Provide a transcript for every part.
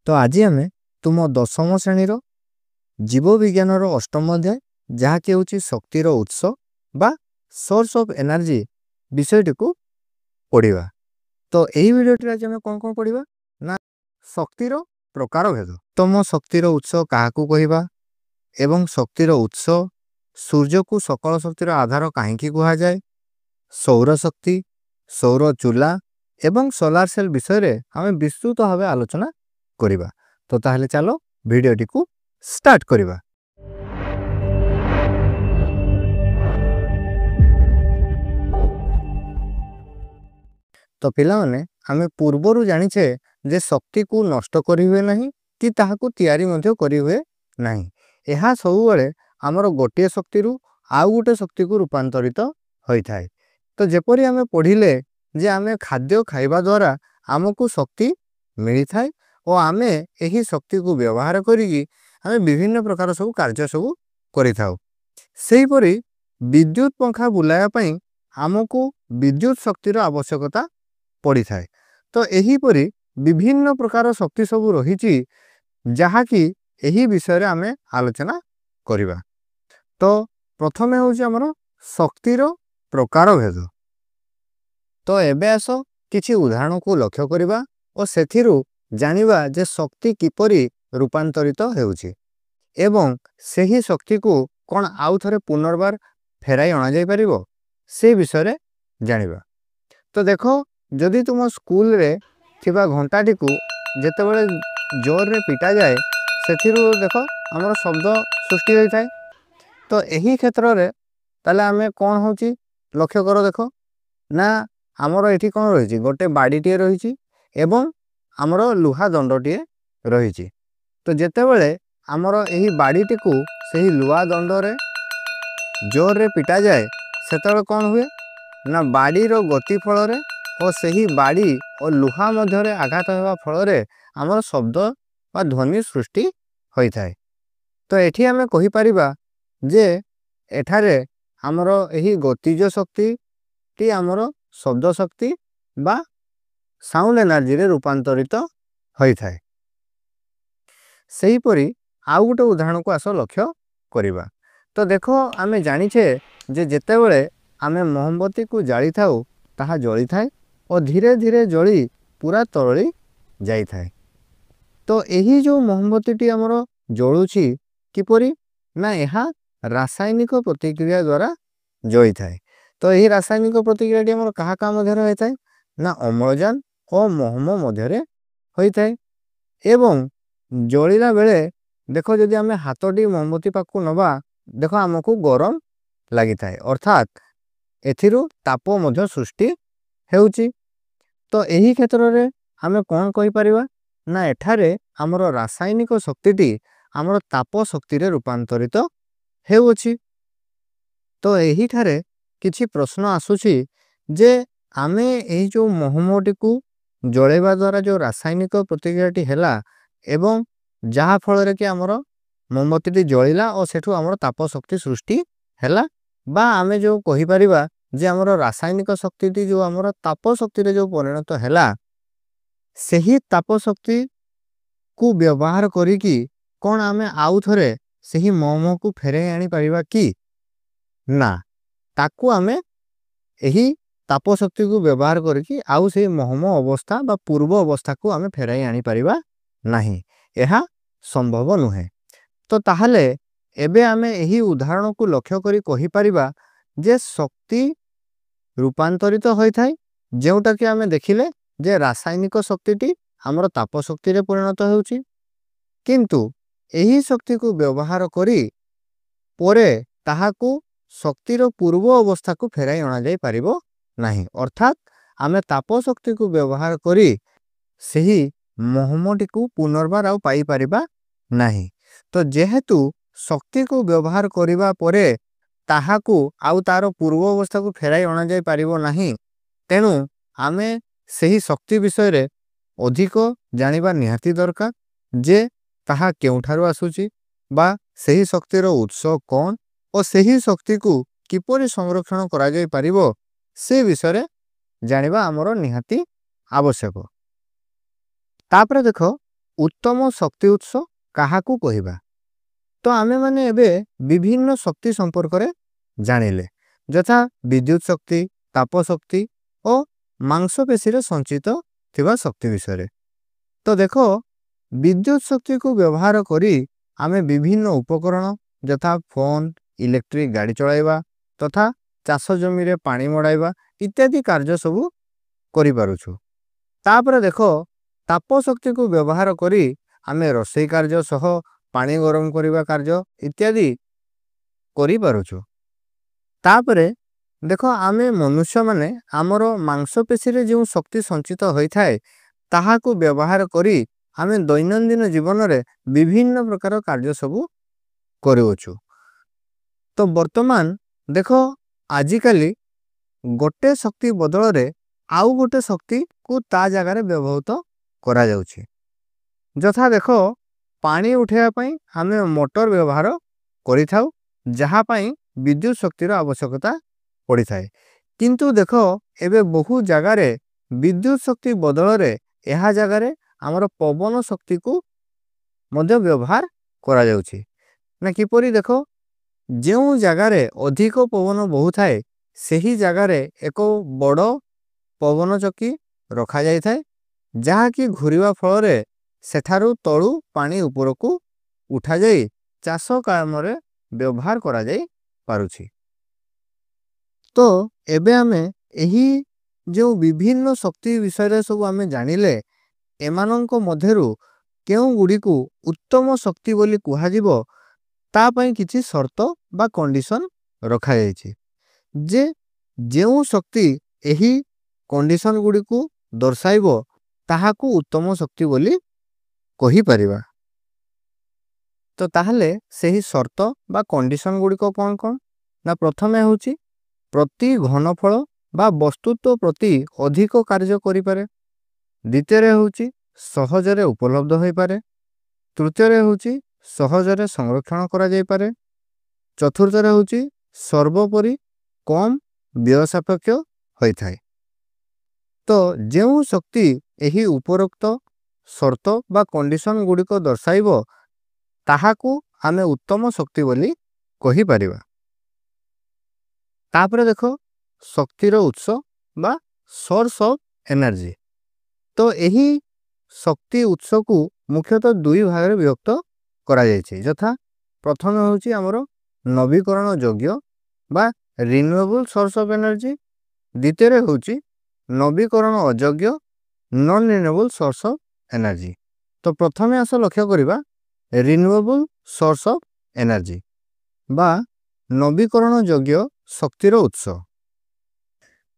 तो आज आम तुम दशम श्रेणीर जीवविज्ञान अष्टम अध्याय जहाँकि हूँ शक्तिर उत्स बा सोर्स ऑफ एनर्जी विषयटी को पढ़ा। तो यही वीडियो आज आम कौन कौन पढ़ा ना शक्तिर प्रकार भेद तम शक्तिर उत्स क्या कहवा एवं शक्तिर उत्स सूर्य को सकल शक्तिर आधार कहीं कहुए सौर शक्ति सौर चूला एवं सोलार सेल विषय रे आम विस्तृत भाव आलोचना करिबा। तो ताहले चलो वीडियोटी को स्टार्ट करिबा। तो पिला माने आमे पूर्वरु जानिछे जे शक्ति को नष्ट करि हुए नहीं कि ताहाकू तैयारी मध्य करि हुए नहीं। एहा सब बेले हमर गोटे शक्ति रु आउ गोटे शक्ति को रूपांतरित होई थाए। तो जेपरि आमे पढ़िले जे आमे खाद्य खाइबा द्वारा हमकू शक्ति मिली थाए और आमे यही शक्ति को व्यवहार करिकी आमे विभिन्न प्रकार सब कार्य सब करि थाउ। सेही परि विद्युत पंखा बुलाया पई हमकू विद्युत शक्तिर आवश्यकता पड़ी थाए। तो यही परि विभिन्न प्रकार शक्ति सब रहिछि जहाँकि यही विषय रे आमे आलोचना करिबा। तो प्रथमे होछि हमर शक्तिर प्रकार भेद। तो एबे आसो किछि उदाहरण को लक्ष्य करिबा और सेथिरु जानिबा जे शक्ति किपरि रूपांतरित हेउछि एवं सेही शक्ति को कोन आउ थरे पुनर्बार फेराई अणा जाई परिबो से विषय रे जानिबा। तो देखो जदि तुम स्कूल रे थिबा घंटाटी को जेतेबेले जोर रे पिटा जाए सेथिरु देखो हमर शब्द सृष्टि होई थाए। तो एही क्षेत्र रे ताले आमे कोन होछि लक्ष्य करो देखो ना हमर एठी कोन रहिछि गोटे बाडीटी रहिछि एवं हमर लुहा दंडटी रहिछि। तो जेतेबेले हमर एही बाडीटी को सही लुहा दंड रे जोर रे पिटा जाए सेतेबेले कोन हुए ना बाडी रो गति फल रे और सही बाडी और लुहा मध्य रे आघात होवा फल रे हमर शब्द बा ध्वनि सृष्टि होई थाए। तो एठी हमें कहि परिबा जे एठारे हमर एही गतिज शक्ति टी हमर शब्द शक्ति बा साउंड एनर्जी रे रूपांतरित होई थाए। सेही परि आउ गोटे उदाहरण को आसो लक्ष्य करिबा। तो देखो आमे जानिछे जे जेतेबेले आमे मोमबत्ती को जाली थाउ ताहा जली थाए और धीरे धीरे जली पूरा तरली जाई थाए। तो एही जो मोमबत्ती टी हमर जळुछि किपरि ना एहा रासायनिक प्रतिक्रिया द्वारा जळी थाए। तो एही रासायनिक प्रतिक्रिया टी हमर कहा का मध्य होई थाए ना अम्लजान और मोहम मध्य रे होई थाए। एवं जळिला बेले देखो जदि आमे हाथटी मोमबत्ती पाकू नबा देखो हमकू गरम लागि थाए अर्थात एथिरु ताप मध्य सृष्टि हेउछि। तो एही क्षेत्र रे आमे कोन कहि परिबा ना एठारे हमर रासायनिक शक्तिटी हमर ताप शक्ति रे रूपांतरित हेउछि। तो एही ठारे किछि प्रश्न आसुछि जे आमे एही जो मोहमटी को जळेबा द्वारा जो रासायनिक प्रतिक्रियाटी हेला एवं जहा फल रे कि हमर मोमबत्तीटी जळिला और सेठु हमर ताप शक्ति सृष्टि हेला बा आमे जो कहि परिबा जे हमर रासायनिक शक्तिटी जो हमर ताप शक्ति रे जो परिणत हेला सेही ताप शक्ति को व्यवहार करिकी कोन आमे आउ थरे सेही मोम को फेरे आनी परिबा कि ना ताकू आमे एही ताप शक्ति को व्यवहार करिकी आउ से मोहम अवस्था बा पूर्व अवस्था को आमे फेराई आनी परिबा नहीं एहा संभव नुहे। तो ताहले एबे आमे एही उदाहरण को लक्ष्य करी कहि परिबा जे शक्ति रूपांतरित होई थाए जेउटा कि आमे देखिले जे रासायनिक शक्तिटी हमर ताप शक्ति रे परिणत हेउछि किंतु एही शक्ति को व्यवहार करी परे ताहाकू शक्तिर पूर्व अवस्था को फेराई अणा जाई परिबो नहीं अर्थात आमे ताप शक्ति को व्यवहार करी सही मोहमटी को पुनर्बार आउ पाई परिबा नहीं। तो जेहेतु शक्ति को व्यवहार करिबा परे ताहाकू आउ तारो पूर्व अवस्था को फेराई अणा जाई परिबो नहीं तेनु आमे सही शक्ति विषय रे अधिक जानिबा निहाती दरकार जे ताहा केउठारु आसुची बा सही शक्तिर उत्स कोन और सही शक्ति को किपरि संरक्षण करा जाई परिबो से विषय रे जानिबा हमरो निहाती आवश्यक। तापरे देखो उत्तम शक्ति उत्स काहाकू कहिबा। तो आमे माने एबे विभिन्न शक्ति संपर्क रे जानिले, जथा विद्युत शक्ति, ताप शक्ति और मांसपेशी रे संचित थिबा शक्ति विषय। तो देखो, विद्युत शक्ति को व्यवहार करी आमे विभिन्न उपकरण जथा फोन, इलेक्ट्रिक गाड़ी चलाइबा तथा चाष जमी रे पानी मड़ाइबा इत्यादि कार्य सबू करि पारुछु। तापरे देखो, ताप शक्ति को व्यवहार करी आमे रोषेई कार्य सह पानी गरम करिबा कार्य इत्यादि करि पारुछु। तापरे देखो, आमे मनुष्य माने आमरो मांसपेशी रे जो शक्ति संचित होई थाए ताहा को व्यवहार करी आमे दैनंदिन जीवन रे विभिन्न प्रकार कार्य सबू करिवछु। तो वर्तमान देखो, आजिकाली गोटे शक्ति बदल रे आउ गोटे शक्ति को ता जगह रे व्यवहृत करा जाउछि। जथा देखो, पानी उठेया पई हमें मोटर व्यवहार करि थाउ, जहा पई विद्युत शक्तिर आवश्यकता पड़ी थाए। किंतु देखो, एबे बहु जगह रे विद्युत शक्ति बदल रे एहा जगह रे हमरो पवन शक्ति को मध्य व्यवहार करा जाउछि। ना किपरि देखो, जेउ जगह रे अधिक पवन बहु थाए सेही जगह रे एको बड़ो पवन चक्की रखा जाई थाए, जहा कि घुरिवा फल रे सेठारु तळु पानी ऊपर को उठा जाई चाष काम रे व्यवहार करा जाई पारुछि। तो एबे हमें एही जो विभिन्न शक्ति विषय रे सब हमें जानिले, एमानंको मध्यरु केउ गुडी को उत्तम शक्ति बोली कुहा जिवो ता पई किछि शर्त बा कंडीशन रखा जायछि। जे जेउ शक्ति एही कंडीशन गुडी को दर्शाइबो ताहाकू उत्तम शक्ति बोली कहि परिबा। तो ताहले सेही शर्त बा कंडीशन गुडी को कोन कोन ना, प्रथमे होछि प्रति घनफल बा वस्तुत्व प्रति अधिक कार्य करि पारे। द्वितीय होछि सहजरे उपलब्ध होई पारे। तृतीय होछि सहजरे संरक्षण करा जाई पारे। चतुर्थ होछि सर्वोपरि कम व्यय सापेक्ष होई थाए। तो जेउ शक्ति एही उपरोक्त शर्त बा कंडीशन गुडी को दर्शाइबो ताहाकू आमे उत्तम शक्ति बोली कहि परिबा। तापरे देखो, शक्तिर उत्स बा सोर्स ऑफ एनर्जी। तो एही शक्ति उत्स को मुख्यतः दुई भाग रे विभक्त करा जायछि। जथा प्रथम होछि हमरो नवीकरण योग्य बा रिन्यूएबल सोर्स ऑफ एनर्जी। द्वितीय होछि नवीकरण अयोग्य non renewable source of energy. तो प्रथमे आस लक्ष्य करिबा रिन्यूएबल सोर्स ऑफ एनर्जी बा नवीकरण योग्य शक्तिर उत्स।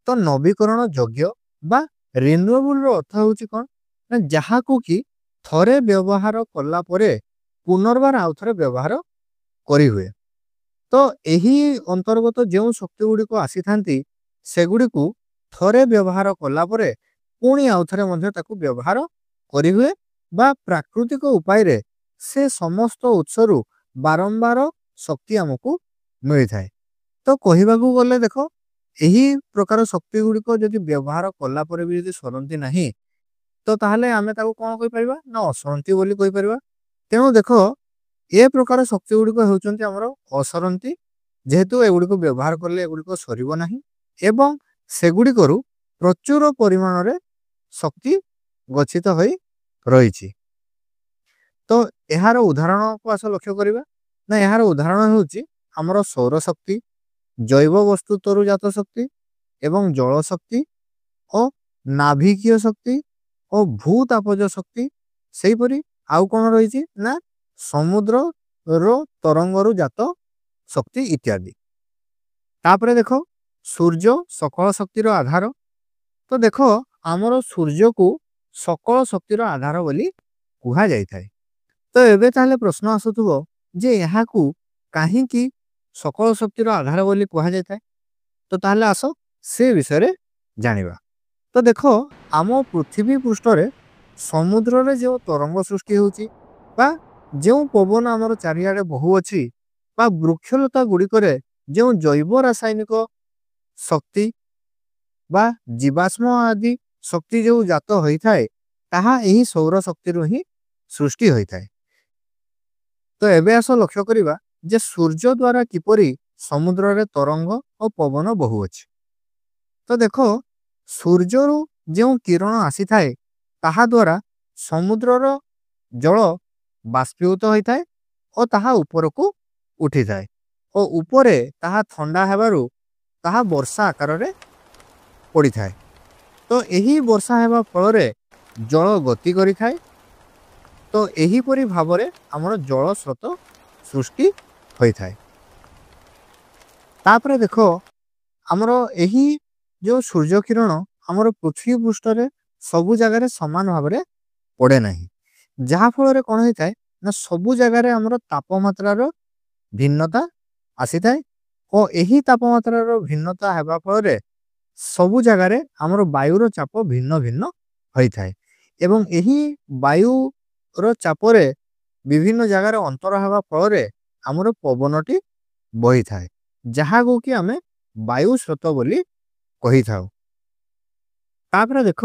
तो नवीकरण योग्य बा रिन्यूएबल रो अर्थ होछि कोन ना, जहा को कि थरे व्यवहार कला परे पुनर्बार आउ थरे व्यवहार करि हुए। तो एही अंतर्गत जेउ शक्ति गुडी को आसी थांती से गुडी को थरे व्यवहार कला परे पुणी आउ थरे मध्ये ताकू व्यवहार करि हुए बा प्राकृतिक उपाय रे से समस्त उत्सरु बारंबार शक्ति हमकू मिलि थाए। तो कहिबाकू गले देखो, एही प्रकार शक्ति गुडी को जदि व्यवहार कला परे भी जदि सरंती नाही, तो ताहले आमे ताकू कोन कहि परिबा ना असरंती बोली कहि परिबा। तेनु देखो, ए प्रकार शक्ति गुडी को हेउचंती हमरो असरंती, जेहेतु ए गुडी को व्यवहार करले ए गुडी को सरिबो नाही एवं से गुडी करू प्रचुर परिमाण रे शक्ति गच्छित होई रहिछि। तो एहार उदाहरण को आस लक्ष्य करिबा ना, एहार उदाहरण हेउची हमरो सौर शक्ति, जैव वस्तु तरु जात शक्ति एवं जल शक्ति और नाभिकीय शक्ति और भूतापज शक्ति। सेही परि आउ कोन रहिछि ना, समुद्र रो तरंगरु जात शक्ति इत्यादि। तापरे देखो, सूर्य सकल शक्तिर आधार। तो देखो, हमरो सूर्य को सकल शक्तिर आधार बोली कुहा जाई थाए। तो एबे ताहले प्रश्न आसुथबो जे एहा को काहे कि सकल शक्तिर आधार बोली कुहा जाई थाए। तो ताहले आसो से विषय रे जानिबा। तो देखो, आमो पृथ्वी पृष्ठ रे समुद्र रे जो तरंग सृष्टि होची बा जो पवन हमर चारियाडे बहु अछि बा वृक्षलता गुडी करे जो जैव रासायनिक शक्ति बा जीवाश्म आदि शक्ति जो जात होई थाए, ताहा एही सौर शक्ति रो ही ସୃଷ୍ଟି ହୋଇଥାଏ। ତ ଏବେ ଆସ ଲକ୍ଷ୍ୟ କରିବା ଯେ ସୂର୍ଯ୍ୟ ଦ୍ୱାରା କିପରି ସମୁଦ୍ରରେ ତରଙ୍ଗ ଓ ପବନ ବହୁଅଛି। ତ ଦେଖ ସୂର୍ଯ୍ୟରୁ ଯେଉଁ କିରଣ ଆସିଥାଏ ତାହା ଦ୍ୱାରା ସମୁଦ୍ରର ଜଳ ବାଷ୍ପୀଭୂତ ହୋଇଥାଏ ଓ ତାହା ଉପରକୁ ଉଠିଥାଏ ଓ ଉପରେ ତାହା ଥଣ୍ଡା ହେବାରୁ ତାହା ବର୍ଷା ଆକାରରେ ପଡ଼ିଥାଏ। ତ ଏହି ବର୍ଷା ହେବା ଫଳରେ ଜଳ ଗତି କରିଥାଏ। ତ ଏହିପରି ଭାବରେ ଆମର ଜଳ ସ୍ରୋତ ସୃଷ୍ଟି ହୋଇଥାଏ। ତାପରେ ଦେଖ ଆମର ଏହି ଯେଉଁ ସୂର୍ଯ୍ୟ କିରଣ ଆମର ପୃଥିବୀ ପୃଷ୍ଠରେ ସବୁ ଜାଗାରେ ସମାନ ଭାବରେ ପଡ଼େ ନାହିଁ। ଯାହାଫଳରେ କ'ଣ ହୋଇଥାଏ ନା ସବୁ ଜାଗାରେ ଆମର ତାପମାତ୍ରାର ଭିନ୍ନତା ଆସିଥାଏ ଓ ଏହି ତାପମାତ୍ରାର ଭିନ୍ନତା ହେବା ଫଳରେ ସବୁ ଜାଗାରେ ଆମର ବାୟୁର ଚାପ ଭିନ୍ନ ଭିନ୍ନ ହୋଇଥାଏ ଏବଂ ଏହି ବାୟୁର ଚାପରେ ବିଭିନ୍ନ ଜାଗାରେ ଅନ୍ତର ହେବା ଫଳରେ ଆମର ପବନଟି ବହିଥାଏ, ଯାହାକୁ କି ଆମେ ବାୟୁ ସ୍ରୋତ ବୋଲି କହିଥାଉ। ତାପରେ ଦେଖ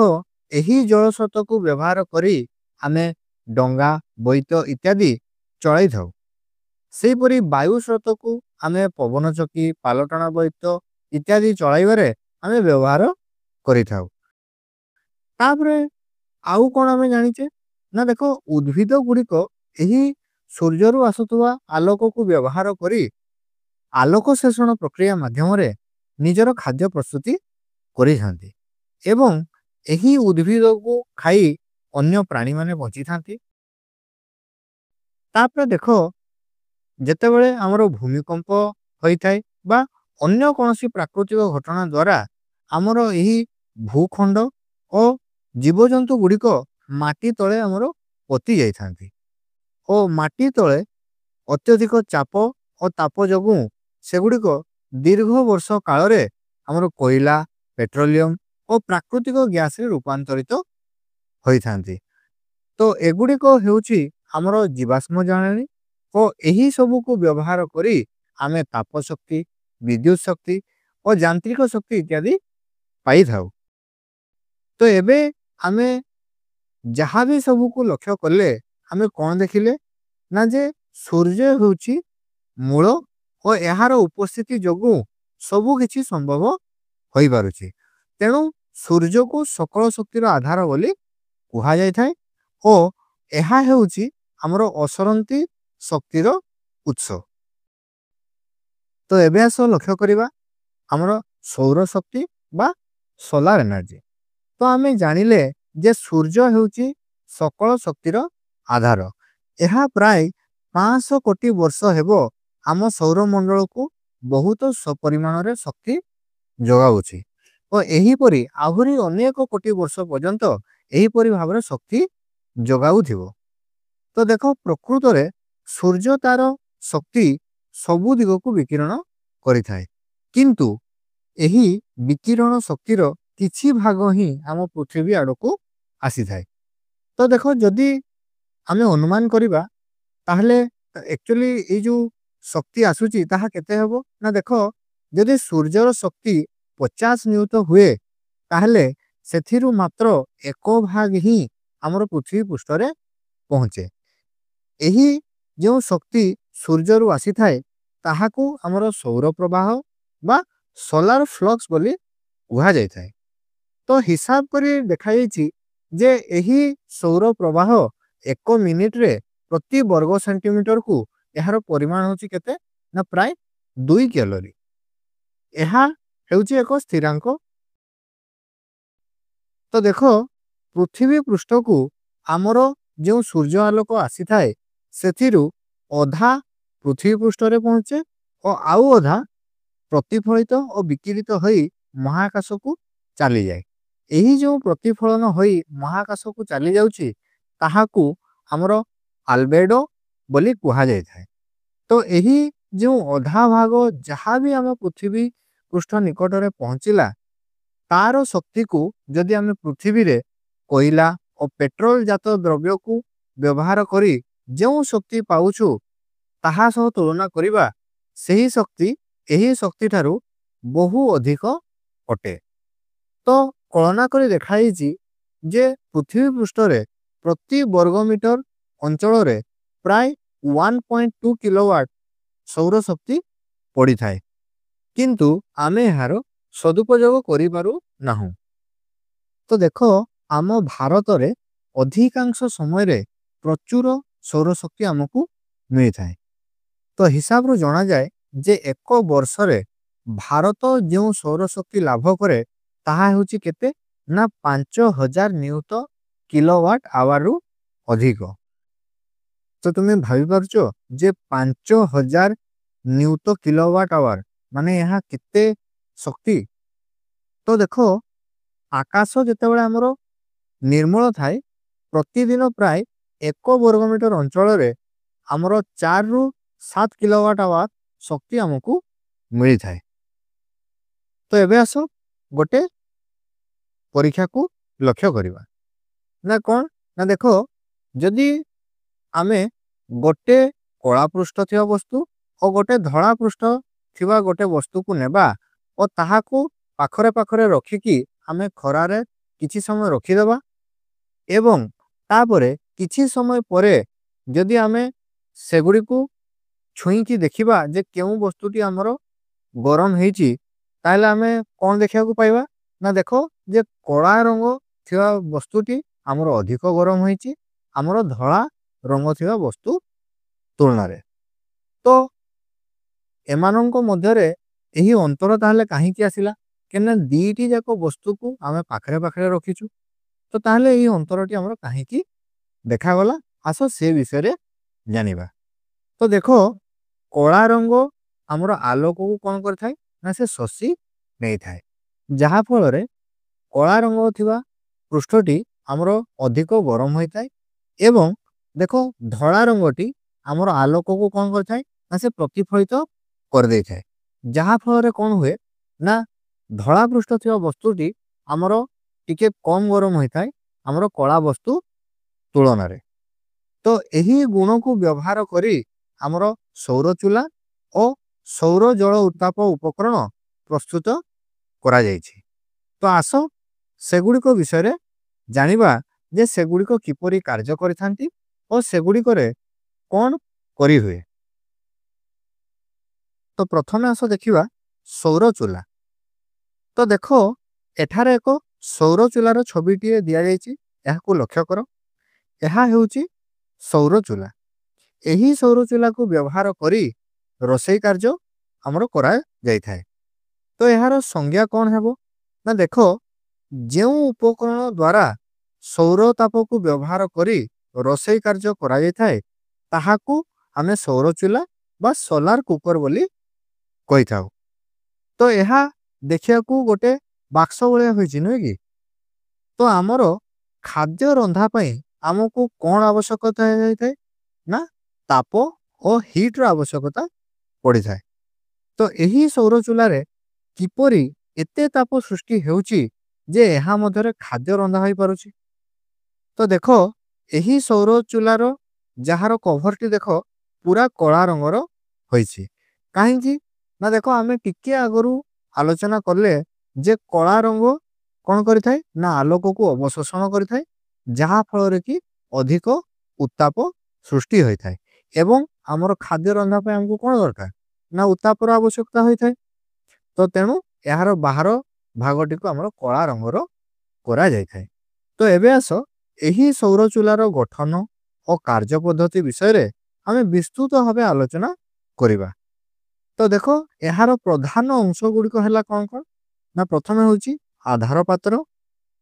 ଏହି ଜଳ ସ୍ରୋତକୁ ବ୍ୟବହାର କରି ଆମେ ଡଙ୍ଗା, ବୋଇତ ଇତ୍ୟାଦି ଚଳାଇଥାଉ। ସେହିପରି ବାୟୁ ସ୍ରୋତକୁ ଆମେ ପବନ ଚକି, ପାଲଟଣା ବୋଇତ ଇତ୍ୟାଦି ଚଳାଇବାରେ ଆମେ ବ୍ୟବହାର କରିଥାଉ। ତାପରେ ଆଉ କ'ଣ ଆମେ ଜାଣିଛେ ନା ଦେଖ ଉଦ୍ଭିଦ ଗୁଡ଼ିକ ଏହି ସୂର୍ଯ୍ୟରୁ ଆସୁଥିବା ଆଲୋକକୁ ବ୍ୟବହାର କରି ଆଲୋକ ଶୋଷଣ ପ୍ରକ୍ରିୟା ମାଧ୍ୟମରେ ନିଜର ଖାଦ୍ୟ ପ୍ରସ୍ତୁତି କରିଥାନ୍ତି ଏବଂ ଏହି ଉଦ୍ଭିଦକୁ ଖାଇ ଅନ୍ୟ ପ୍ରାଣୀମାନେ ବଞ୍ଚିଥାନ୍ତି। ତାପରେ ଦେଖ ଯେତେବେଳେ ଆମର ଭୂମିକମ୍ପ ହୋଇଥାଏ ବା ଅନ୍ୟ କୌଣସି ପ୍ରାକୃତିକ ଘଟଣା ଦ୍ୱାରା ଆମର ଏହି ଭୂଖଣ୍ଡ ଓ ଜୀବଜନ୍ତୁ ଗୁଡ଼ିକ ମାଟି ତଳେ ଆମର ପୋତି ଯାଇଥାନ୍ତି ଓ ମାଟି ତଳେ ଅତ୍ୟଧିକ ଚାପ ଓ ତାପ ଯୋଗୁଁ ସେଗୁଡ଼ିକ ଦୀର୍ଘ ବର୍ଷ କାଳରେ ଆମର କୋଇଲା, ପେଟ୍ରୋଲିୟମ ଓ ପ୍ରାକୃତିକ ଗ୍ୟାସରେ ରୂପାନ୍ତରିତ ହୋଇଥାନ୍ତି। ତ ଏଗୁଡ଼ିକ ହେଉଛି ଆମର ଜୀବାଶ୍ମ ଜାଳେଣୀ ଓ ଏହି ସବୁକୁ ବ୍ୟବହାର କରି ଆମେ ତାପ ଶକ୍ତି, ବିଦ୍ୟୁତ ଶକ୍ତି ଓ ଯାନ୍ତ୍ରିକ ଶକ୍ତି ଇତ୍ୟାଦି ପାଇଥାଉ। ତ ଏବେ ଆମେ ଯାହା ବି ସବୁକୁ ଲକ୍ଷ୍ୟ କଲେ ଆମେ କ'ଣ ଦେଖିଲେ ନା ଯେ ସୂର୍ଯ୍ୟ ହେଉଛି ମୂଳ ଓ ଏହାର ଉପସ୍ଥିତି ଯୋଗୁଁ ସବୁ କିଛି ସମ୍ଭବ ହୋଇପାରୁଛି। ତେଣୁ ସୂର୍ଯ୍ୟକୁ ସକଳ ଶକ୍ତିର ଆଧାର ବୋଲି କୁହାଯାଇଥାଏ ଓ ଏହା ହେଉଛି ଆମର ଅସରନ୍ତି ଶକ୍ତିର ଉତ୍ସ। ତ ଏବେ ଆସ ଲକ୍ଷ୍ୟ କରିବା ଆମର ସୌରଶକ୍ତି ବା ସୋଲାର ଏନର୍ଜି। ତ ଆମେ ଜାଣିଲେ ଯେ ସୂର୍ଯ୍ୟ ହେଉଛି ସକଳ ଶକ୍ତିର ଆଧାର। ଏହା ପ୍ରାୟ 500 କୋଟି ବର୍ଷ ହେବ ଆମ ସୌରମଣ୍ଡଳକୁ ବହୁତ ପରିମାଣରେ ଶକ୍ତି ଯୋଗାଉଛି ଓ ଏହିପରି ଆହୁରି ଅନେକ କୋଟି ବର୍ଷ ପର୍ଯ୍ୟନ୍ତ ଏହିପରି ଭାବରେ ଶକ୍ତି ଯୋଗାଉଥିବ। ତ ଦେଖ ପ୍ରକୃତରେ ସୂର୍ଯ୍ୟ ତାର ଶକ୍ତି ସବୁ ଦିଗକୁ ବିକିରଣ କରିଥାଏ, କିନ୍ତୁ ଏହି ବିକିରଣ ଶକ୍ତିର କିଛି ଭାଗ ହିଁ ଆମ ପୃଥିବୀ ଆଡ଼କୁ ଆସିଥାଏ। ତ ଦେଖ ଯଦି ଆମେ ଅନୁମାନ କରିବା ତାହେଲେ ଆକ୍ଚୁଆଲି ଏଇ ଯେଉଁ ଶକ୍ତି ଆସୁଛି ତାହା କେତେ ହେବ ନା ଦେଖ ଯଦି ସୂର୍ଯ୍ୟର ଶକ୍ତି 50 ନିୟୁତ ହୁଏ ତାହେଲେ ସେଥିରୁ ମାତ୍ର 1/2 ହିଁ ଆମର ପୃଥିବୀ ପୃଷ୍ଠରେ ପହଞ୍ଚେ। ଏହି ଯେଉଁ ଶକ୍ତି ସୂର୍ଯ୍ୟରୁ ଆସିଥାଏ ତାହାକୁ ଆମର ସୌର ପ୍ରବାହ ବା ସୋଲାର ଫ୍ଲକ୍ସ ବୋଲି କୁହାଯାଇଥାଏ। ତ ହିସାବ କରି ଦେଖାଯାଇଛି ଯେ ଏହି ସୌର ପ୍ରବାହ 1 ମିନିଟରେ ପ୍ରତି ବର୍ଗ ସେଣ୍ଟିମିଟରକୁ ଏହାର ପରିମାଣ ହେଉଛି କେତେ ନା ପ୍ରାୟ 2 କ୍ୟାଲୋରି। ଏହା ହେଉଛି ଏକ ସ୍ଥିରାଙ୍କ। ତ ଦେଖ ପୃଥିବୀ ପୃଷ୍ଠକୁ ଆମର ଯେଉଁ ସୂର୍ଯ୍ୟ ଆଲୋକ ଆସିଥାଏ ସେଥିରୁ ଅଧା ପୃଥିବୀ ପୃଷ୍ଠରେ ପହଞ୍ଚେ ଓ ଆଉ ଅଧା ପ୍ରତିଫଳିତ ଓ ବିକିରିତ ହୋଇ ମହାକାଶକୁ ଚାଲିଯାଏ। ଏହି ଯେଉଁ ପ୍ରତିଫଳନ ହୋଇ ମହାକାଶକୁ ଚାଲିଯାଉଛି ତାହାକୁ ଆମର ଆଲବେଡୋ ବୋଲି କୁହାଯାଇଥାଏ। ତ ଏହି ଯେଉଁ ଅଧା ଭାଗ ଯାହା ବି ଆମ ପୃଥିବୀ ପୃଷ୍ଠ ନିକଟରେ ପହଞ୍ଚିଲା ତାର ଶକ୍ତିକୁ ଯଦି ଆମେ ପୃଥିବୀରେ କୋଇଲା ଓ ପେଟ୍ରୋଲ ଜାତ ଦ୍ରବ୍ୟକୁ ବ୍ୟବହାର କରି ଯେଉଁ ଶକ୍ତି ପାଉଛୁ ତାହା ସହ ତୁଳନା କରିବା ସେହି ଶକ୍ତି ଏହି ଶକ୍ତି ଠାରୁ ବହୁ ଅଧିକ ଅଟେ। ତ କଳନା କରି ଦେଖାଯାଇଛି ଯେ ପୃଥିବୀ ପୃଷ୍ଠରେ ପ୍ରତି ବର୍ଗ ମିଟର ଅଞ୍ଚଳରେ ପ୍ରାୟ 1.2 କିଲୋୱାଟ ସୌରଶକ୍ତି ପଡ଼ିଥାଏ, କିନ୍ତୁ ଆମେ ଏହାର ସଦୁପଯୋଗ କରିପାରୁ ନାହୁଁ। ତ ଦେଖ, ଆମ ଭାରତରେ ଅଧିକାଂଶ ସମୟରେ ପ୍ରଚୁର ସୌରଶକ୍ତି ଆମକୁ ମିଳିଥାଏ। ତ ହିସାବରୁ ଜଣାଯାଏ ଯେ ଏକ ବର୍ଷରେ ଭାରତ ଯେଉଁ ସୌରଶକ୍ତି ଲାଭ କରେ ତାହା ହେଉଛି କେତେ, ନା 5000 ନିୟୁତ କିଲୋୱାଟ ଆୱାରରୁ ଅଧିକ। ତ ତୁମେ ଭାବିପାରୁଛ ଯେ 5000 ନିୟୁତ କିଲୋୱାଟ ଆୱାର ମାନେ ଏହା କେତେ ଶକ୍ତି। ତ ଦେଖ, ଆକାଶ ଯେତେବେଳେ ଆମର ନିର୍ମଳ ଥାଏ, ପ୍ରତିଦିନ ପ୍ରାୟ 1 ବର୍ଗମିଟର ଅଞ୍ଚଳରେ ଆମର 4ରୁ 7 କିଲୋୱାଟ ଆୱାର ଶକ୍ତି ଆମକୁ ମିଳିଥାଏ। ତ ଏବେ ଆସ ଗୋଟେ ପରୀକ୍ଷାକୁ ଲକ୍ଷ୍ୟ କରିବା। ନା କ'ଣ, ନା ଦେଖ, ଯଦି ଆମେ ଗୋଟେ କଳା ପୃଷ୍ଠ ଥିବା ବସ୍ତୁ ଓ ଗୋଟେ ଧଳା ପୃଷ୍ଠ ଥିବା ଗୋଟେ ବସ୍ତୁକୁ ନେବା ଓ ତାହାକୁ ପାଖରେ ପାଖରେ ରଖିକି ଆମେ ଖରାରେ କିଛି ସମୟ ରଖିଦେବା ଏବଂ ତାପରେ କିଛି ସମୟ ପରେ ଯଦି ଆମେ ସେଗୁଡ଼ିକୁ ଛୁଇଁକି ଦେଖିବା ଯେ କେଉଁ ବସ୍ତୁଟି ଆମର ଗରମ ହେଇଛି, ତାହେଲେ ଆମେ କ'ଣ ଦେଖିବାକୁ ପାଇବା, ନା ଦେଖ ଯେ କଳା ରଙ୍ଗ ଥିବା ବସ୍ତୁଟି ଆମର ଅଧିକ ଗରମ ହେଇଛି ଆମର ଧଳା ରଙ୍ଗ ଥିବା ବସ୍ତୁ ତୁଳନାରେ। ତ ଏମାନଙ୍କ ମଧ୍ୟରେ ଏହି ଅନ୍ତର ତାହେଲେ କାହିଁକି ଆସିଲା, କାହିଁକିନା ଦୁଇଟି ଯାକ ବସ୍ତୁକୁ ଆମେ ପାଖରେ ପାଖରେ ରଖିଛୁ। ତ ତାହେଲେ ଏହି ଅନ୍ତରଟି ଆମର କାହିଁକି ଦେଖାଗଲା, ଆସ ସେ ବିଷୟରେ ଜାଣିବା। ତ ଦେଖ, କଳା ରଙ୍ଗ ଆମର ଆଲୋକକୁ କ'ଣ କରିଥାଏ, ନା ସେ ଶୋଷି ନେଇଥାଏ, ଯାହାଫଳରେ କଳା ରଙ୍ଗ ଥିବା ପୃଷ୍ଠଟି ଆମର ଅଧିକ ଗରମ ହୋଇଥାଏ ଏବଂ ଦେଖ ଧଳା ରଙ୍ଗଟି ଆମର ଆଲୋକକୁ କ'ଣ କରିଥାଏ, ନା ସେ ପ୍ରତିଫଳିତ କରିଦେଇଥାଏ, ଯାହାଫଳରେ କ'ଣ ହୁଏ, ନା ଧଳା ପୃଷ୍ଠ ଥିବା ବସ୍ତୁଟି ଆମର ଟିକେ କମ୍ ଗରମ ହୋଇଥାଏ ଆମର କଳା ବସ୍ତୁ ତୁଳନାରେ। ତ ଏହି ଗୁଣକୁ ବ୍ୟବହାର କରି ଆମର ସୌର ଚୁଲା ଓ ସୌର ଜଳ ଉତ୍ତାପ ଉପକରଣ ପ୍ରସ୍ତୁତ କରାଯାଇଛି। ତ ଆସ ସେଗୁଡ଼ିକ ବିଷୟରେ ଜାଣିବା ଯେ ସେଗୁଡ଼ିକ କିପରି କାର୍ଯ୍ୟ କରିଥାନ୍ତି ଓ ସେଗୁଡ଼ିକରେ କ'ଣ କରିହୁଏ। ତ ପ୍ରଥମେ ଆସ ଦେଖିବା ସୌର ଚୁଲା। ତ ଦେଖ, ଏଠାରେ ଏକ ସୌର ଚୁଲାର ଛବିଟିଏ ଦିଆଯାଇଛି, ଏହାକୁ ଲକ୍ଷ୍ୟ କର। ଏହା ହେଉଛି ସୌର ଚୁଲା। ଏହି ସୌର ଚୁଲାକୁ ବ୍ୟବହାର କରି ରୋଷେଇ କାର୍ଯ୍ୟ ଆମର କରାଯାଇଥାଏ। ତ ଏହାର ସଂଜ୍ଞା କ'ଣ ହେବ, ନା ଦେଖ, ଯେଉଁ ଉପକରଣ ଦ୍ୱାରା ସୌର ତାପକୁ ବ୍ୟବହାର କରି ରୋଷେଇ କାର୍ଯ୍ୟ କରାଯାଇଥାଏ ତାହାକୁ ଆମେ ସୌର ଚୁଲା ବା ସୋଲାର କୁକର ବୋଲି କହିଥାଉ। ତ ଏହା ଦେଖିବାକୁ ଗୋଟେ ବାକ୍ସ ଭଳିଆ ହୋଇଛି, ନୁହେଁ କି? ତ ଆମର ଖାଦ୍ୟ ରନ୍ଧା ପାଇଁ ଆମକୁ କ'ଣ ଆବଶ୍ୟକତା ହୋଇଥାଏ, ନା ତାପ ଓ ହିଟ୍ର ଆବଶ୍ୟକତା ପଡ଼ିଥାଏ। ତ ଏହି ସୌର ଚୁଲାରେ କିପରି ଏତେ ତାପ ସୃଷ୍ଟି ହେଉଛି ଯେ ଏହା ମଧ୍ୟରେ ଖାଦ୍ୟ ରନ୍ଧା ହୋଇପାରୁଛି। ତ ଦେଖ, ଏହି ସୌର ଚୁଲାର ଯାହାର କଭରଟି ଦେଖ ପୁରା କଳା ରଙ୍ଗର ହୋଇଛି। କାହିଁକି, ନା ଦେଖ, ଆମେ ଟିକେ ଆଗରୁ ଆଲୋଚନା କଲେ ଯେ କଳା ରଙ୍ଗ କ'ଣ କରିଥାଏ, ନା ଆଲୋକକୁ ଅବଶୋଷଣ କରିଥାଏ, ଯାହାଫଳରେ କି ଅଧିକ ଉତ୍ତାପ ସୃଷ୍ଟି ହୋଇଥାଏ ଏବଂ ଆମର ଖାଦ୍ୟ ରନ୍ଧା ପାଇଁ ଆମକୁ କ'ଣ ଦରକାର, ନା ଉତ୍ତାପର ଆବଶ୍ୟକତା ହୋଇଥାଏ। ତ ତେଣୁ ଏହାର ବାହାର ଭାଗଟିକୁ ଆମର କଳା ରଙ୍ଗର କରାଯାଇଥାଏ। ତ ଏବେ ଆସ ଏହି ସୌର ଚୁଲାର ଗଠନ ଓ କାର୍ଯ୍ୟ ପଦ୍ଧତି ବିଷୟରେ ଆମେ ବିସ୍ତୃତ ଭାବେ ଆଲୋଚନା କରିବା। ତ ଦେଖ, ଏହାର ପ୍ରଧାନ ଅଂଶ ଗୁଡ଼ିକ ହେଲା କ'ଣ କ'ଣ, ନା ପ୍ରଥମେ ହେଉଛି ଆଧାର ପାତ୍ର,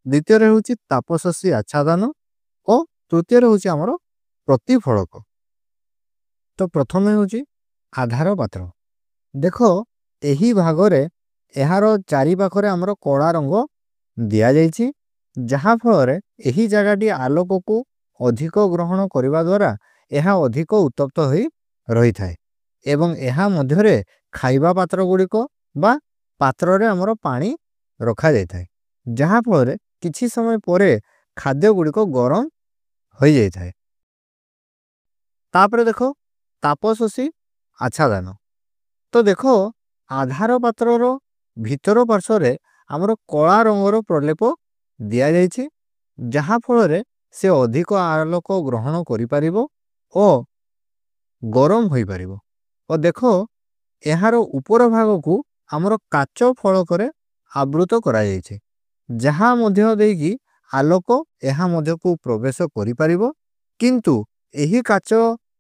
ଦ୍ୱିତୀୟରେ ହେଉଛି ତାପଶୋଷୀ ଆଚ୍ଛାଦନ ଓ ତୃତୀୟରେ ହେଉଛି ଆମର ପ୍ରତିଫଳକ। ତ ପ୍ରଥମେ ହେଉଛି ଆଧାର ପାତ୍ର। ଦେଖ, ଏହି ଭାଗରେ ଏହାର ଚାରିପାଖରେ ଆମର କଳା ରଙ୍ଗ ଦିଆଯାଇଛି, ଯାହାଫଳରେ ଏହି ଜାଗାଟି ଆଲୋକକୁ ଅଧିକ ଗ୍ରହଣ କରିବା ଦ୍ୱାରା ଏହା ଅଧିକ ଉତ୍ତପ୍ତ ହୋଇ ରହିଥାଏ ଏବଂ ଏହା ମଧ୍ୟରେ ଖାଇବା ପାତ୍ର ଗୁଡ଼ିକ ବା ପାତ୍ରରେ ଆମର ପାଣି ରଖାଯାଇଥାଏ, ଯାହାଫଳରେ କିଛି ସମୟ ପରେ ଖାଦ୍ୟ ଗୁଡ଼ିକ ଗରମ ହୋଇଯାଇଥାଏ। ତାପରେ ଦେଖ ତାପଶୋଷୀ ଆଚ୍ଛାଦନ। ତ ଦେଖ, ଆଧାର ପାତ୍ରର ଭିତର ପାର୍ଶ୍ୱରେ ଆମର କଳା ରଙ୍ଗର ପ୍ରଲେପ ଦିଆଯାଇଛି, ଯାହାଫଳରେ से अधिक आलोक ग्रहण करिपारिबो ओ गरम होई पारिबो। और देखो एहार ऊपर भाग को आमर काच फलक आवृत करा जायछे, जहा मध्य देकी आलोक एहा मध्य को प्रवेश करि पारिबो, किंतु एही काच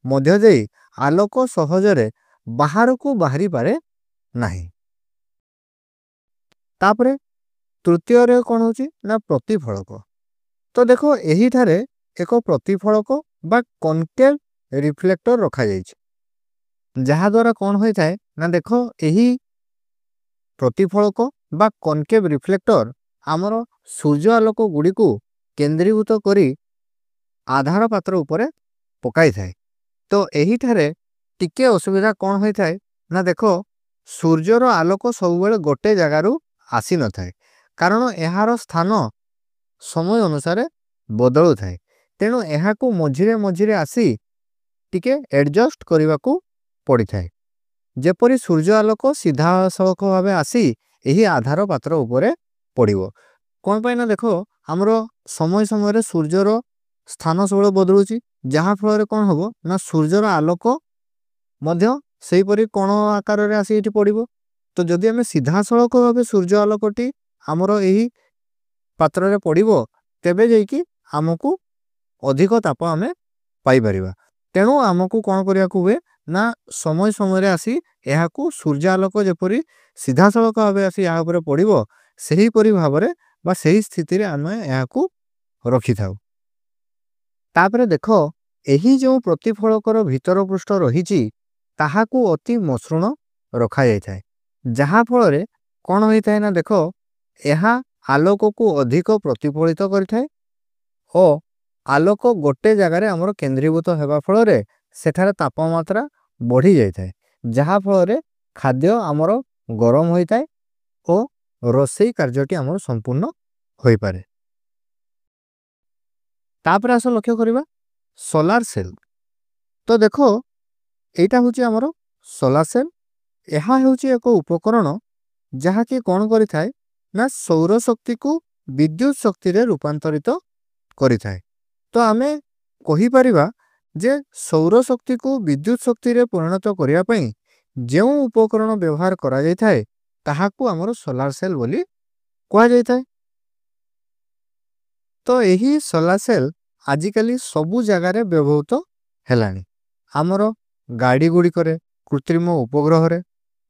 मध्य देई आलोक सहजरे बाहर को बाहरी पारे नाही। तापरे तृतीय रे कोन होची ना प्रतिफलक। तो देखो एही थारे एक प्रतिफलक बा कॉनकेव रिफ्लेक्टर रखा जायछे, जहा द्वारा कौन होई थाए ना देखो एही प्रतिफलक बा कॉनकेव रिफ्लेक्टर आमर सूर्य आलोक गुड़ी को केंद्रीभूत करी आधार पात्र उपरे पकाई थाए। तो एही थारे टिके असुविधा कौन होई थाए ना देखो सूर्यर आलोक सबुबेले गोटे जगारू आसी न थाए, कारण एहार स्थान समय अनुसार बदलु थाए। तेणु एहा को मझिरे मझिरे आसी टिके एडजस्ट करने को पड़ी थाए, जेपरी सूर्य आलोक सीधा सड़क भावे आसी यही आधार पात्र उपरे पड़िबो। कौन पाई ना देखो हमरो समय समय रे सूर्यर स्थान सब बदलुची, जहा फल कौन होबो ना सूर्यर आलोक मध्य सेही परी कोण आकार रे आसी एठी पड़िबो। तो जदि हमें सीधा सड़क भावे सूर्य आलोकटी हमरो यही पात्र रे पड़िबो, तेबे जेकी हमकु अधिक ताप हमें पाई परिबा। तेणु आमको कौन करिया को हुए ना समय समय आसी यहा को सूर्य आलोक जेपरी सीधा सड़क भावे आसी यहाँ पर पड़िबो, सही परी भावरे बा सही स्थिति रे आमे यहा को रखी थाउ। तापरे देखो एही जो प्रतिफलकर भीतर पृष्ठ रहिची ताहा को अति मसृण रखा जाय थाए, जहा फल रे कौन होई थाए ना देखो यहा आलोक को अधिक प्रतिफलित करिथाए ओ आलोक गोटे जगार आमर केंद्रीभूत हेबा फल रे सेठारे तापमात्रा बढ़ी जाय थाए, जहा फल रे खाद्य आमर गरम होई थाए ओ रोसई कार्यटी आमर संपूर्ण होई पारे। तापरे आसो लक्ष्य करिबा सोलार सेल। तो देखो एटा होची आमर सोलार सेल। एहा होची एक उपकरण जहा कि कोन करि थाए ना सौर शक्ति को विद्युत शक्ति रे रूपांतरित करि थाए। तो आमे कहि परिबा जे सौर शक्ति को विद्युत शक्ति रे परिणत करिया पई जेउ उपकरण व्यवहार करा जाय थाए ताहाकू हमर सोलार सेल बोली कहा जाय थाए। तो यही सोलार सेल आजिकली सबु जगार व्यवहृत हेलानी, हमर गाड़ी गुड़ी करे कृत्रिम उपग्रह रे।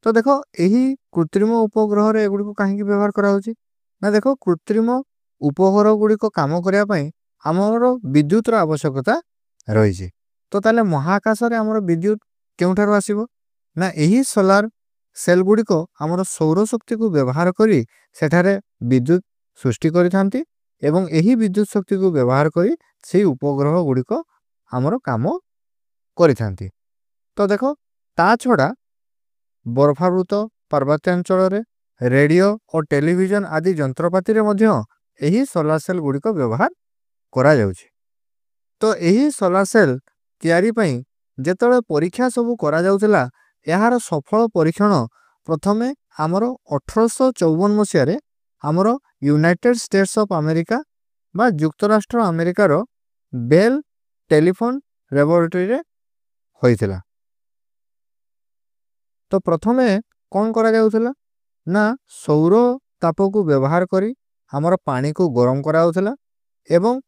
तो देखो यही कृत्रिम उपग्रह रे एगुडी को कहीं व्यवहार करा होची ना देखो कृत्रिम उपग्रह गुड़ी को काम करिया पई हमर विद्युत रो आवश्यकता रही छे। तो ताले महाकाश रे हमर विद्युत केउठारो आसीबो ना यही सोलार सेल गुड़ी को हमर सौर शक्ति को व्यवहार करी सेठारे विद्युत सृष्टि करि थांती एवं यही विद्युत शक्ति को व्यवहार करी सेही उपग्रह गुड़ी को हमर काम करि थांती। तो देखो ता छड़ा बर्फावृत पर्वतांचल रे रेडियो और टेलीविजन आदि जंत्रपाति रे मध्य यही सोलार सेल गुड़ी को व्यवहार करा जाउछि। तो यही सोलार सेल तैयारी पई जेतळे परीक्षा सबु करा जाउतला यार सफल परीक्षण प्रथमे हमर 1854 मसिया रे हमर यूनाइटेड स्टेट्स ऑफ अमेरिका बा युक्तराष्ट्र अमेरिका रो बेल टेलीफोन लैबोरेटरी रे होइथिला। तो प्रथमे कौन करा जाउतला ना सौर ताप को व्यवहार करी हमर पानी को गरम करा जाउतला एवं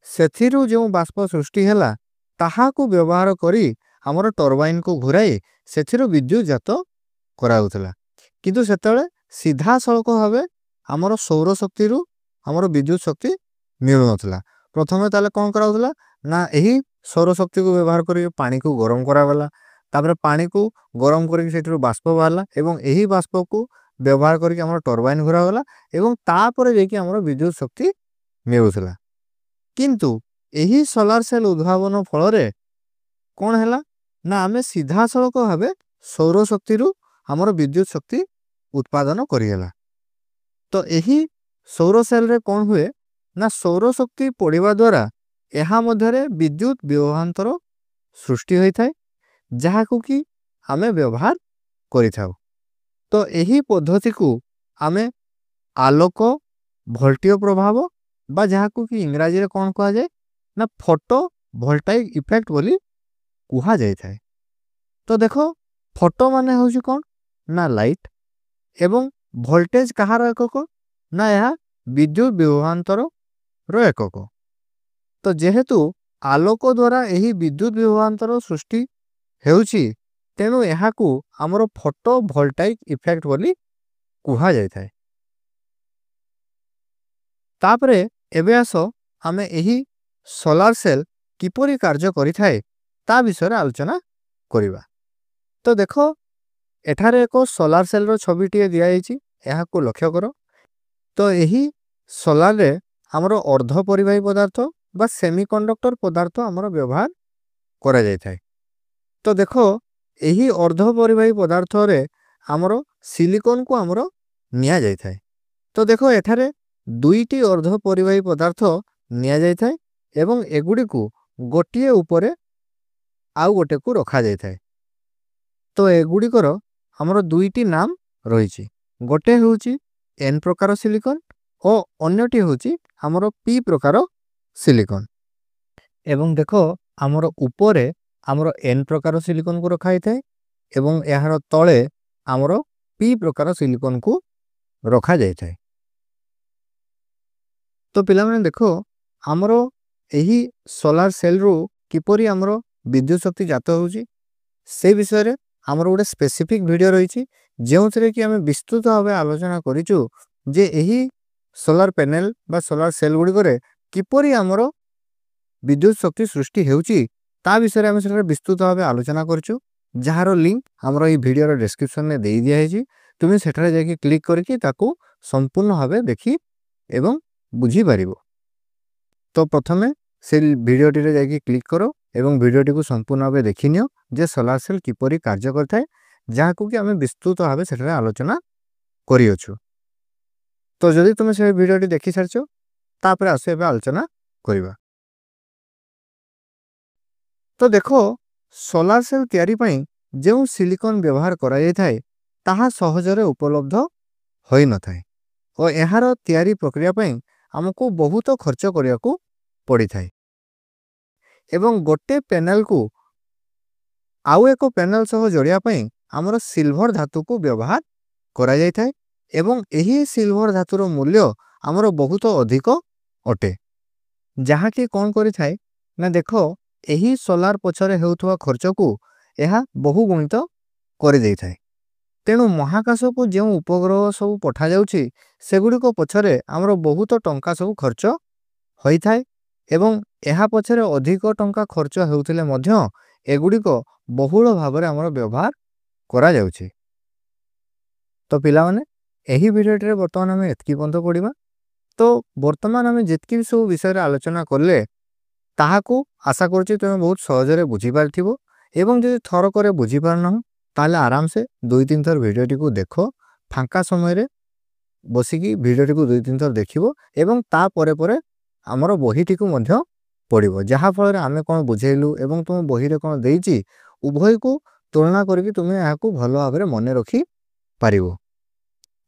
सेथिरु जो बाष्प सृष्टि हैला ताहा को व्यवहार करी हमर टरबाइन को घुराई सेथिरु विद्युत जात करा जाउतला। किंतु सेतळे सीधा सड़क भावे हमर सौर शक्ति रु हमर विद्युत शक्ति मिलु नथला। प्रथमे ताले कौन करा जाउतला ना एही सौर शक्ति को व्यवहार करी पानी को गरम करा गला, तापर पानी को गरम करी सेथिरु बाष्प बाहरला एवं एही बाष्प को व्यवहार करी हमर टरबाइन घुरा गला एवं तापर जेकी हमर विद्युत शक्ति मिलुथला। किंतु एही सोलार सेल उद्भावन फल रे कौन हैला ना आमे सीधा सड़क भावे सौर शक्ति रु हमर विद्युत शक्ति उत्पादन करियला। तो एही सौर सेल रे कौन हुए ना सौर शक्ति पड़िबा द्वारा एहा मध्यरे विद्युत व्यवहांतर सृष्टि होई थाए, जहा को कि आमे व्यवहार करि थाउ। तो एही पद्धति को आमे आलोक भोल्टीय प्रभाव बा जहा को कि इंग्रजी रे कौन कहा जाए ନା ଫଟୋ ଭୋଲ୍ଟାଇକ୍ ଇଫେକ୍ଟ ବୋଲି କୁହାଯାଇଥାଏ। ତ ଦେଖ ଫଟୋ ମାନେ ହେଉଛି କ'ଣ ନା ଲାଇଟ୍ ଏବଂ ଭୋଲ୍ଟେଜ୍ କାହାର ଏକକ ନା ଏହା ବିଦ୍ୟୁତ୍ ବିଭବାନ୍ତରର ଏକକ। ତ ଯେହେତୁ ଆଲୋକ ଦ୍ୱାରା ଏହି ବିଦ୍ୟୁତ୍ ବିଭବାନ୍ତର ସୃଷ୍ଟି ହେଉଛି ତେଣୁ ଏହାକୁ ଆମର ଫଟୋ ଭୋଲ୍ଟାଇକ୍ ଇଫେକ୍ଟ ବୋଲି କୁହାଯାଇଥାଏ। ତାପରେ ଏବେ ଆସ ଆମେ ଏହି ସୋଲାର ସେଲ୍ କିପରି କାର୍ଯ୍ୟ କରିଥାଏ ତା ବିଷୟରେ ଆଲୋଚନା କରିବା। ତ ଦେଖ ଏଠାରେ ଏକ ସୋଲାର ସେଲ୍ର ଛବିଟିଏ ଦିଆଯାଇଛି, ଏହାକୁ ଲକ୍ଷ୍ୟ କର। ତ ଏହି ସୋଲାରରେ ଆମର ଅର୍ଦ୍ଧ ପରିବାହୀ ପଦାର୍ଥ ବା ସେମିକଣ୍ଡକ୍ଟର ପଦାର୍ଥ ଆମର ବ୍ୟବହାର କରାଯାଇଥାଏ। ତ ଦେଖ ଏହି ଅର୍ଦ୍ଧ ପରିବାହୀ ପଦାର୍ଥରେ ଆମର ସିଲିକନକୁ ଆମର ନିଆଯାଇଥାଏ। ତ ଦେଖ ଏଠାରେ ଦୁଇଟି ଅର୍ଦ୍ଧ ପରିବାହୀ ପଦାର୍ଥ ନିଆଯାଇଥାଏ ଏବଂ ଏଗୁଡ଼ିକୁ ଗୋଟିଏ ଉପରେ ଆଉ ଗୋଟେକୁ ରଖାଯାଇଥାଏ। ତ ଏଗୁଡ଼ିକର ଆମର ଦୁଇଟି ନାମ ରହିଛି, ଗୋଟେ ହେଉଛି N ପ୍ରକାର ସିଲିକନ ଓ ଅନ୍ୟଟି ହେଉଛି ଆମର P ପ୍ରକାର ସିଲିକନ। ଏବଂ ଦେଖ ଆମର ଉପରେ ଆମର N ପ୍ରକାର ସିଲିକନକୁ ରଖାଯାଇଥାଏ ଏବଂ ଏହାର ତଳେ ଆମର P ପ୍ରକାର ସିଲିକନକୁ ରଖାଯାଇଥାଏ। ତ ପିଲାମାନେ ଦେଖ ଆମର ଏହି ସୋଲାର ସେଲ୍ରୁ କିପରି ଆମର ବିଦ୍ୟୁତ୍ ଶକ୍ତି ଜାତ ହେଉଛି ସେ ବିଷୟରେ ଆମର ଗୋଟେ ସ୍ପେସିଫିକ୍ ଭିଡ଼ିଓ ରହିଛି, ଯେଉଁଥିରେ କି ଆମେ ବିସ୍ତୃତ ଭାବେ ଆଲୋଚନା କରିଛୁ ଯେ ଏହି ସୋଲାର ପ୍ୟାନେଲ ବା ସୋଲାର ସେଲ୍ ଗୁଡ଼ିକରେ କିପରି ଆମର ବିଦ୍ୟୁତ୍ ଶକ୍ତି ସୃଷ୍ଟି ହେଉଛି ତା ବିଷୟରେ ଆମେ ସେଠାରେ ବିସ୍ତୃତ ଭାବେ ଆଲୋଚନା କରିଛୁ, ଯାହାର ଲିଙ୍କ ଆମର ଏହି ଭିଡ଼ିଓର ଡେସ୍କ୍ରିପସନରେ ଦେଇ ଦିଆଯାଇଛି। ତୁମେ ସେଠାରେ ଯାଇକି କ୍ଲିକ୍ କରିକି ତାକୁ ସମ୍ପୂର୍ଣ୍ଣ ଭାବେ ଦେଖି ଏବଂ ବୁଝିପାରିବ। ତ ପ୍ରଥମେ ସେ ଭିଡ଼ିଓଟିରେ ଯାଇକି କ୍ଲିକ୍ କର ଏବଂ ଭିଡ଼ିଓଟିକୁ ସମ୍ପୂର୍ଣ୍ଣ ଭାବେ ଦେଖିନିଅ ଯେ ସୋଲାର ସେଲ୍ କିପରି କାର୍ଯ୍ୟ କରିଥାଏ, ଯାହାକୁ କି ଆମେ ବିସ୍ତୃତ ଭାବେ ସେଠାରେ ଆଲୋଚନା କରିଅଛୁ। ତ ଯଦି ତୁମେ ସେ ଭିଡ଼ିଓଟି ଦେଖିସାରିଛ ତାପରେ ଆସ ଏବେ ଆଲୋଚନା କରିବା। ତ ଦେଖ ସୋଲାର ସେଲ୍ ତିଆରି ପାଇଁ ଯେଉଁ ସିଲିକନ ବ୍ୟବହାର କରାଯାଇଥାଏ ତାହା ସହଜରେ ଉପଲବ୍ଧ ହୋଇନଥାଏ ଓ ଏହାର ତିଆରି ପ୍ରକ୍ରିୟା ପାଇଁ ଆମକୁ ବହୁତ ଖର୍ଚ୍ଚ କରିବାକୁ ପଡ଼ିଥାଏ ଏବଂ ଗୋଟେ ପ୍ୟାନେଲକୁ ଆଉ ଏକ ପ୍ୟାନେଲ ସହ ଯୋଡ଼ିବା ପାଇଁ ଆମର ସିଲଭର ଧାତୁକୁ ବ୍ୟବହାର କରାଯାଇଥାଏ ଏବଂ ଏହି ସିଲଭର ଧାତୁର ମୂଲ୍ୟ ଆମର ବହୁତ ଅଧିକ ଅଟେ, ଯାହାକି କ'ଣ କରିଥାଏ ନା ଦେଖ ଏହି ସୋଲାର ପଛରେ ହେଉଥିବା ଖର୍ଚ୍ଚକୁ ଏହା ବହୁ ଗୁଣିତ କରିଦେଇଥାଏ। ତେଣୁ ମହାକାଶକୁ ଯେଉଁ ଉପଗ୍ରହ ସବୁ ପଠାଯାଉଛି ସେଗୁଡ଼ିକ ପଛରେ ଆମର ବହୁତ ଟଙ୍କା ସବୁ ଖର୍ଚ୍ଚ ହୋଇଥାଏ ଏବଂ ଏହା ପଛରେ ଅଧିକ ଟଙ୍କା ଖର୍ଚ୍ଚ ହେଉଥିଲେ ମଧ୍ୟ ଏଗୁଡ଼ିକ ବହୁଳ ଭାବରେ ଆମର ବ୍ୟବହାର କରାଯାଉଛି। ତ ପିଲାମାନେ ଏହି ଭିଡ଼ିଓଟିରେ ବର୍ତ୍ତମାନ ଆମେ ଏତିକି ପର୍ଯ୍ୟନ୍ତ ପଢ଼ିବା। ତ ବର୍ତ୍ତମାନ ଆମେ ଯେତିକି ସବୁ ବିଷୟରେ ଆଲୋଚନା କଲେ ତାହାକୁ ଆଶା କରୁଛି ତୁମେ ବହୁତ ସହଜରେ ବୁଝିପାରିଥିବ ଏବଂ ଯଦି ଥରକରେ ବୁଝିପାରୁନାହଁ ତାହେଲେ ଆରାମସେ 2-3 ଥର ଭିଡ଼ିଓଟିକୁ ଦେଖ, ଫାଙ୍କା ସମୟରେ ବସିକି ଭିଡ଼ିଓଟିକୁ 2-3 ଥର ଦେଖିବ ଏବଂ ତାପରେ ପରେ ଆମର ବହିଟିକୁ ମଧ୍ୟ ପଢ଼ିବ, ଯାହାଫଳରେ ଆମେ କ'ଣ ବୁଝେଇଲୁ ଏବଂ ତୁମ ବହିରେ କ'ଣ ଦେଇଛି ଉଭୟକୁ ତୁଳନା କରିକି ତୁମେ ଏହାକୁ ଭଲ ଭାବରେ ମନେ ରଖିପାରିବ।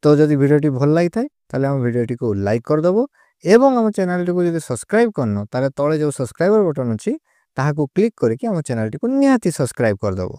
ତ ଯଦି ଭିଡ଼ିଓଟି ଭଲ ଲାଗିଥାଏ ତାହେଲେ ଆମ ଭିଡ଼ିଓଟିକୁ ଲାଇକ୍ କରିଦେବ ଏବଂ ଆମ ଚ୍ୟାନେଲଟିକୁ ଯଦି ସବସ୍କ୍ରାଇବ୍ କରିନ ତାହେଲେ ତଳେ ଯେଉଁ ସବସ୍କ୍ରାଇବର ବଟନ୍ ଅଛି ତାହାକୁ କ୍ଲିକ୍ କରିକି ଆମ ଚ୍ୟାନେଲଟିକୁ ନିହାତି ସବସ୍କ୍ରାଇବ୍ କରିଦେବ।